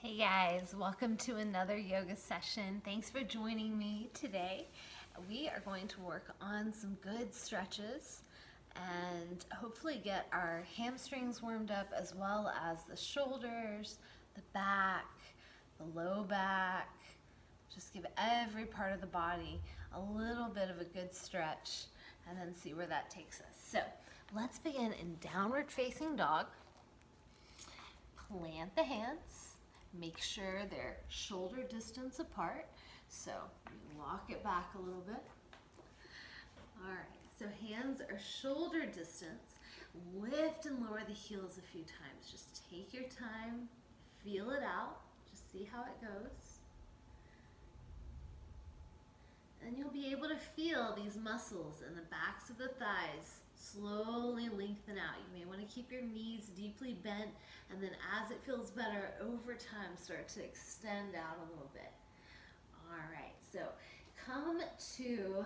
Hey guys, welcome to another yoga session. Thanks for joining me today. We are going to work on some good stretches and hopefully get our hamstrings warmed up as well as the shoulders, the back, the low back. Just give every part of the body a little bit of a good stretch and then see where that takes us. So let's begin in downward facing dog. Plant the hands. Make sure they're shoulder distance apart. So walk it back a little bit. All right, so hands are shoulder distance. Lift and lower the heels a few times. Just take your time, feel it out, just see how it goes. And you'll be able to feel these muscles in the backs of the thighs slowly lengthen out. You may want to keep your knees deeply bent, and then as it feels better over time, start to extend out a little bit. All right, so come to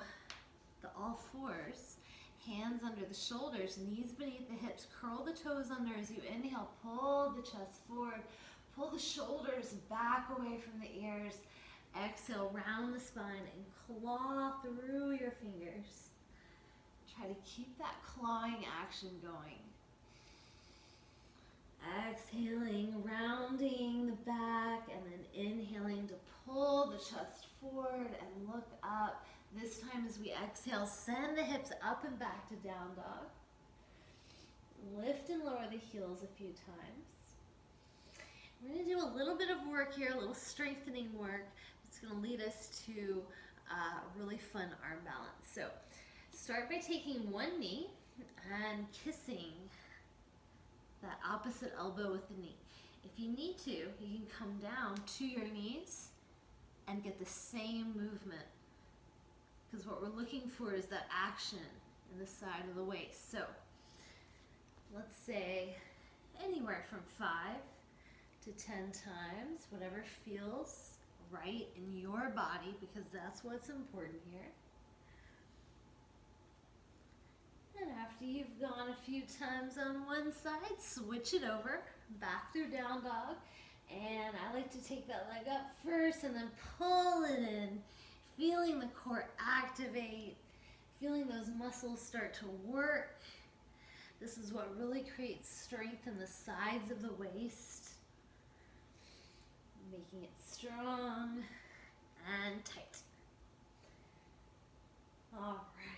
the all fours, hands under the shoulders, knees beneath the hips. Curl the toes under as you inhale, pull the chest forward, pull the shoulders back away from the ears. Exhale, round the spine and claw through your fingers. Try to keep that clawing action going. Exhaling, rounding the back, and then inhaling to pull the chest forward and look up. This time as we exhale, send the hips up and back to down dog. Lift and lower the heels a few times. We're going to do a little bit of work here, a little strengthening work. It's going to lead us to a really fun arm balance. So start by taking one knee and kissing that opposite elbow with the knee. If you need to, you can come down to your knees and get the same movement, because what we're looking for is that action in the side of the waist. So let's say anywhere from 5 to 10 times, whatever feels right in your body, because that's what's important here. And after you've gone a few times on one side, switch it over, back through down dog. And I like to take that leg up first and then pull it in, feeling the core activate, feeling those muscles start to work. This is what really creates strength in the sides of the waist, making it strong and tight. All right.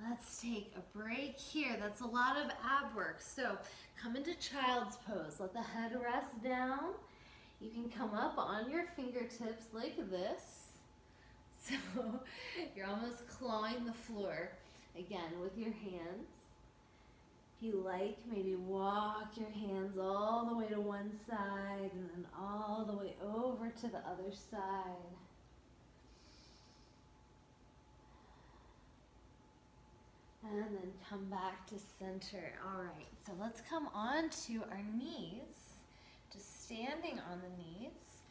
Let's take a break here. That's a lot of ab work. So come into child's pose. Let the head rest down. You can come up on your fingertips like this. So you're almost clawing the floor again with your hands. If you like, maybe walk your hands all the way to one side and then all the way over to the other side. And then come back to center. All right, so let's come on to our knees, just standing on the knees.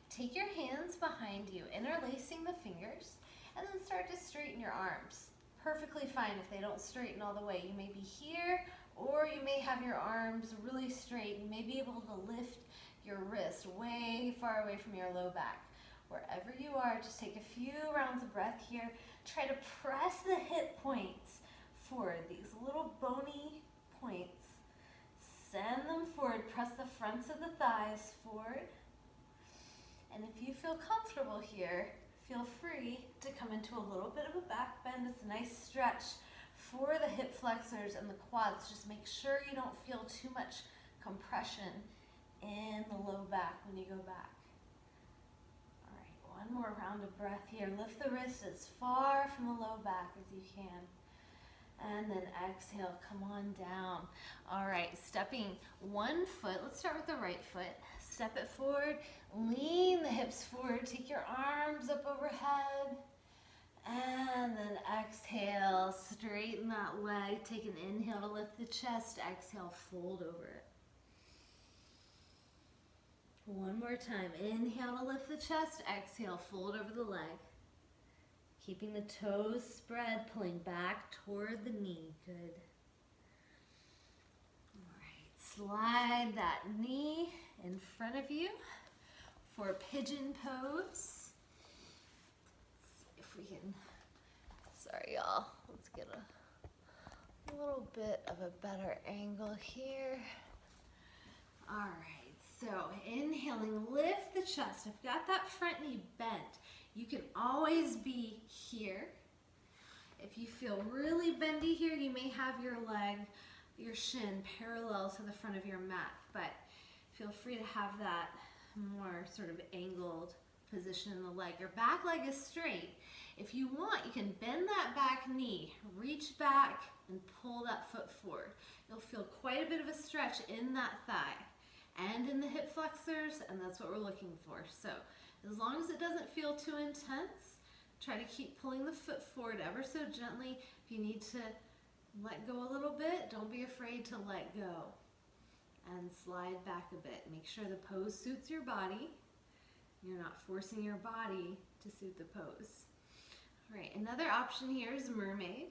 Take your hands behind you, interlacing the fingers, and then start to straighten your arms. Perfectly fine if they don't straighten all the way. You may be here, or you may have your arms really straight. You may be able to lift your wrist way far away from your low back. Wherever you are, just take a few rounds of breath here. Try to press the hip points forward, these little bony points. Send them forward, press the fronts of the thighs forward. And if you feel comfortable here, feel free to come into a little bit of a back bend. It's a nice stretch for the hip flexors and the quads. Just make sure you don't feel too much compression in the low back when you go back. All right, one more round of breath here. Lift the wrist as far from the low back as you can. And then exhale, come on down. All right, stepping one foot. Let's start with the right foot. Step it forward, lean the hips forward, take your arms up overhead. And then exhale, straighten that leg. Take an inhale to lift the chest. Exhale, fold over it. One more time. Inhale to lift the chest. Exhale, fold over the leg. Keeping the toes spread, pulling back toward the knee. Good. All right, slide that knee in front of you for pigeon pose. Let's see if we can, sorry y'all, let's get a little bit of a better angle here. All right, so inhaling, lift the chest. I've got that front knee bent. You can always be here. If you feel really bendy here, you may have your leg, your shin parallel to the front of your mat, but feel free to have that more sort of angled position in the leg. Your back leg is straight. If you want, you can bend that back knee, reach back and pull that foot forward. You'll feel quite a bit of a stretch in that thigh and in the hip flexors, and that's what we're looking for. So as long as it doesn't feel too intense, try to keep pulling the foot forward ever so gently. If you need to let go a little bit, don't be afraid to let go. And slide back a bit. Make sure the pose suits your body. You're not forcing your body to suit the pose. All right, another option here is mermaid.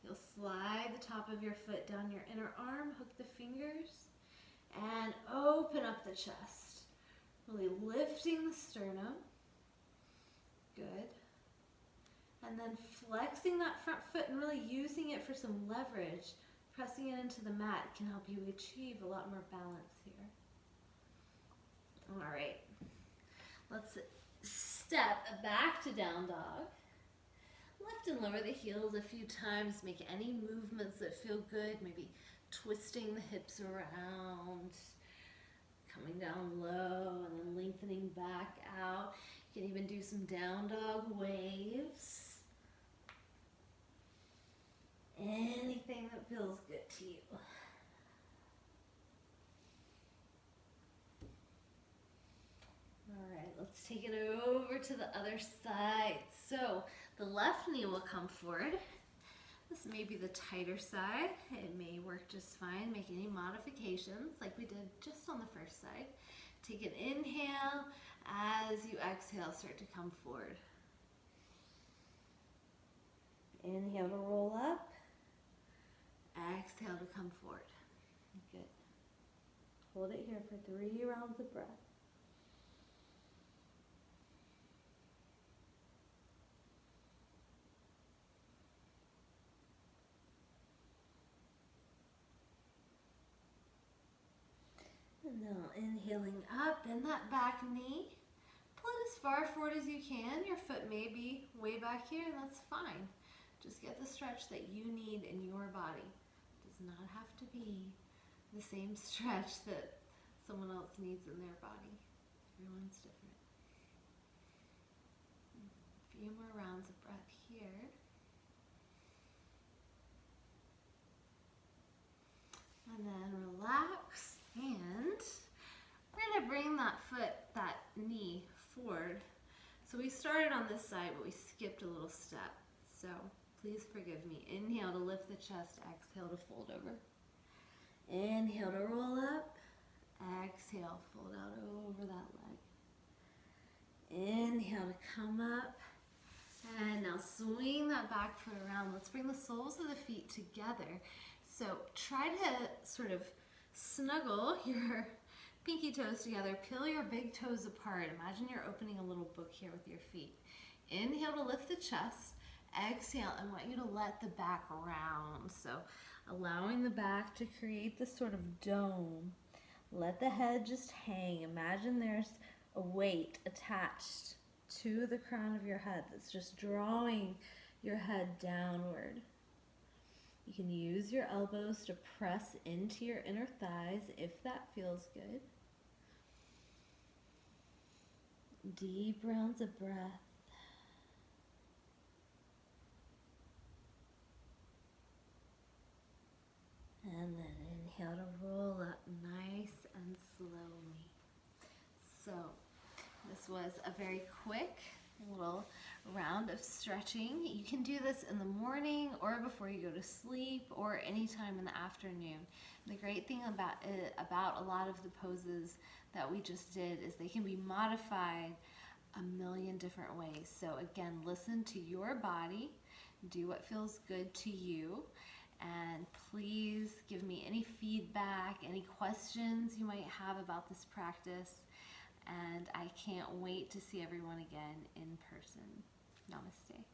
You'll slide the top of your foot down your inner arm, hook the fingers, and open up the chest. Really lifting the sternum. Good. And then flexing that front foot and really using it for some leverage. Pressing it into the mat can help you achieve a lot more balance here. All right. Let's step back to down dog. Lift and lower the heels a few times. Make any movements that feel good. Maybe twisting the hips around, coming down low, and then lengthening back out. You can even do some down dog waves. Anything that feels good to you. All right, let's take it over to the other side. So the left knee will come forward. This may be the tighter side. It may work just fine. Make any modifications like we did just on the first side. Take an inhale. As you exhale, start to come forward. Inhale to roll up. Exhale to come forward. Good. Hold it here for 3 rounds of breath. And now inhaling up, bend that back knee. Pull it as far forward as you can. Your foot may be way back here, and that's fine. Just get the stretch that you need in your body. It does not have to be the same stretch that someone else needs in their body. Everyone's different. A few more rounds of breath here. And then relax, and we're gonna bring that foot, that knee forward. So we started on this side, but we skipped a little step. So please forgive me. Inhale to lift the chest, exhale to fold over. Inhale to roll up, exhale, fold out over that leg. Inhale to come up, and now swing that back foot around. Let's bring the soles of the feet together. So try to sort of snuggle your pinky toes together, peel your big toes apart. Imagine you're opening a little book here with your feet. Inhale to lift the chest. Exhale, I want you to let the back round. So allowing the back to create this sort of dome. Let the head just hang. Imagine there's a weight attached to the crown of your head that's just drawing your head downward. You can use your elbows to press into your inner thighs if that feels good. Deep rounds of breath. And then inhale to roll up nice and slowly. So this was a very quick little round of stretching. You can do this in the morning or before you go to sleep or anytime in the afternoon. The great thing about a lot of the poses that we just did is they can be modified a million different ways. So again, listen to your body, do what feels good to you, And please give me any feedback, any questions you might have about this practice. And I can't wait to see everyone again in person. Namaste.